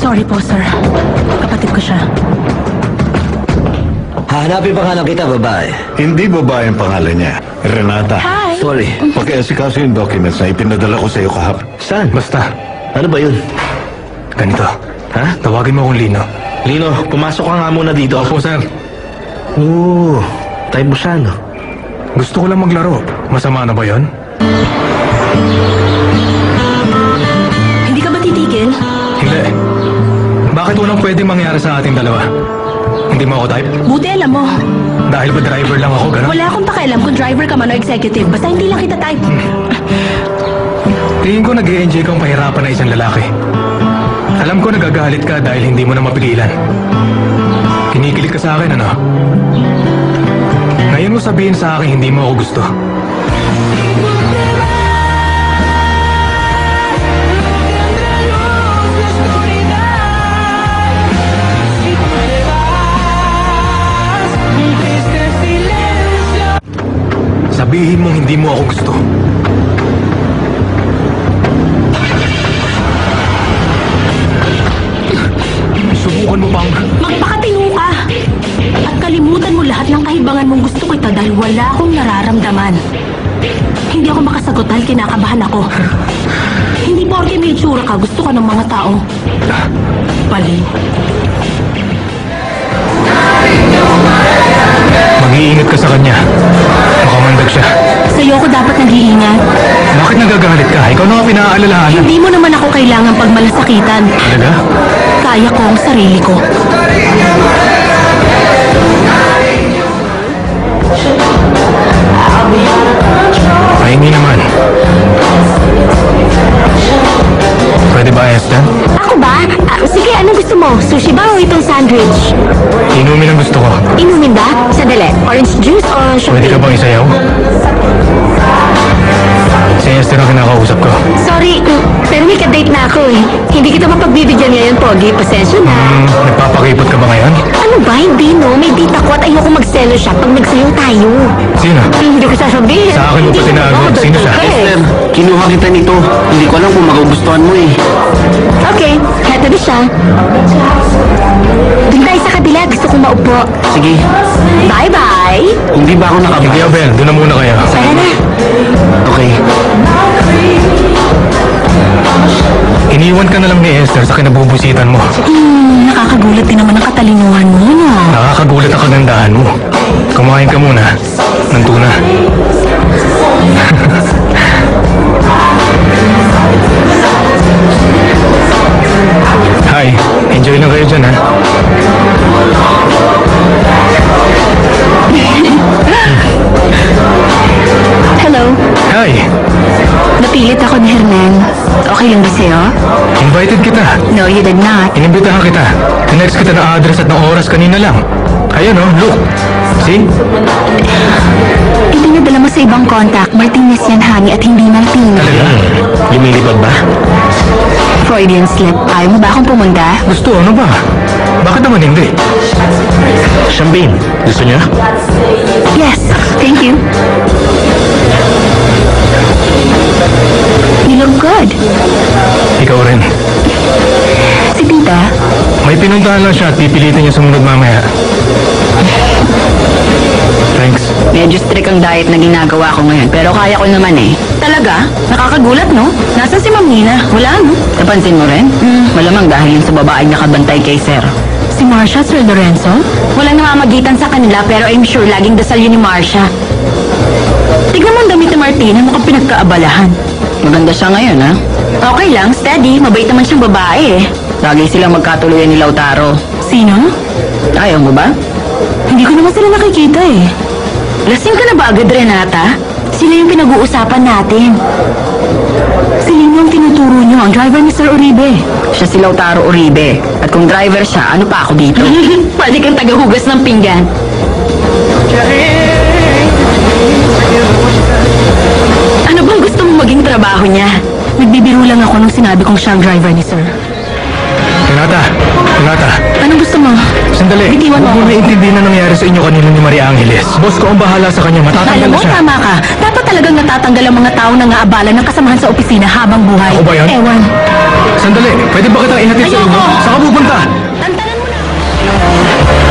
Sorry po, sir. Kapatid ko siya. Hahanapin pangalan kita, babae. Hindi babae ang pangalan niya. Renata. Hi! Sorry. Pakiasikaso yung documents na ipinadala ko sa iyo kahapon. Saan? Basta, Ano ba yun? ganito. Ha? Tawagin mo akong Lino. Lino, pumasok ka nga muna dito. Opo, sir. Oo, type mo siya, no? Gusto ko lang maglaro. Masama na ba yon? Hindi ka ba titigil? Hindi. Bakit walang pwedeng mangyari sa ating dalawa? Hindi mo ako type? Buti alam mo. Dahil ba driver lang ako, gano'n? Wala akong pakialam kung driver ka man o executive. Basta hindi lang kita type. Tingin ko nag-i-enjoy kang pahirapan na isang lalaki. Alam ko nagagalit ka dahil hindi mo na mapigilan. Kinikilig ka sa akin, ano? Ngayon mo sabihin sa akin hindi mo ako gusto. Sabihin mong hindi mo ako gusto. Subukan mo pang... Magpakatino ka! At kalimutan mo lahat ng kahibangan mong gusto kita dahil wala akong nararamdaman. Hindi ako makasagot dahil kinakabahan ako. Hindi porke may itsura ka, gusto ka ng mga tao. Baliw. Mag-iingat ka sa kanya. Makamandag siya. Sa'yo ako dapat nag-iingat. Bakit nagagalit ka? Ikaw na ang pinaalalahanan. Hindi mo naman ako kailangan pagmalasakitan. Talaga? Kaya ko ang sarili ko. Ay, hindi naman. Pwede ba, Esther? Ako ba? Sige, anong gusto mo? Sushi ba o itong sandwich? Inumin ang gusto ko. Inumin ba? Sandali. Orange juice o Pwede ka champagne? bang isayaw? Si Esther ang kinakausap ko. Sorry, pero may ka-date na ako eh. Hindi kita mapagbibigyan ngayon, Pogi. Pasensya na. Nagpapakipot ka ba ngayon? Ano ba? Hindi no. May date ako at ayoko mag-selo siya pag nagsayaw tayo. Sino? Hindi ko sasabihin. Sa akin mo pa tinago. Sino siya? Esther, kinuha kita nito. Hindi ko alam kung magugustuhan mo eh. Okay, heto na siya. Doon tayo sa kabila. Gusto kong maupo. Sige, Bye-bye! hindi ba ako Sige, nakabay? Abel. Doon na muna kayo. Tara na. Okay. Iniwan ka na lang ni Esther sa kinabubusitan mo. Nakakagulat din naman ang katalinuhan mo, no? Nakakagulat ang kagandahan mo. Kumain ka muna. Ng tuna. Hi. Enjoy lang kayo dyan, ha? Hello. Hi. Napilit ako ni Hernan. Okay lang ba sa'yo? Invited kita. No, you did not. Inimbitahan kita. Tinext kita ng address at ng oras kanina lang. Ayan, oh. Look. See? Ito niya dala mo sa ibang contact. Martinez yan, honey, at hindi Martinez. Talaga? Lumilipad ba? Freudian slip. Ayaw mo ba akong pumunta? Gusto, ano ba? Bakit naman hindi? Champagne, gusto niya? Yes, thank you. You look good. Ikaw rin. Si tita, May pinuntahan lang siya at pipilitin niya sumunod mamaya. Thanks. Medyo strict ang diet na ginagawa ko ngayon, pero kaya ko naman eh. talaga? Nakakagulat, no? Nasaan si Ma'am Nina? Wala, no? Napansin mo rin? Malamang dahil yun sa babae nakabantay kay Sir. Si Marcia at Sir Lorenzo? Walang namamagitan sa kanila, pero I'm sure laging dasal yun ni Marcia. Tignan mo ang damit ni Martina, mukhang pinagkaabalahan. Maganda siya ngayon, ha? Okay lang, steady. Mabait naman siyang babae, eh. Lagi silang magkatuluyan ni Lautaro. Sino? Ayaw mo ba? Hindi ko naman sila nakikita, eh. Lasing ka na ba agad, Renata? Sila yung pinag-uusapan natin. Si Lino ang tinuturo niyo, ang driver ni Sir Uribe. Siya si Lautaro Uribe. At kung driver siya, ano pa ako dito? Pwede kang tagahugas ng pinggan. Ano bang gusto mong maging trabaho niya? Nagbibiro lang ako nung sinabi kong siya ang driver ni Sir. Renata! Renata! Anong gusto mo? Sandali. Bitiwan mo Huwag mo ako. naiintindihan na nangyari sa inyo kanina ni Maria Angeles. Boss ko ang bahala sa kanya. Matatanggal Alam na mo, siya. tama ka. Dapat talagang natatanggal ang mga tao na ngaabala ng kasamahan sa opisina habang buhay. Ako ba yan? Ewan. Sandali, pwede ba kitang ihatid sa Ayoko! inyo? Saan ka pupunta? Tantanan mo na!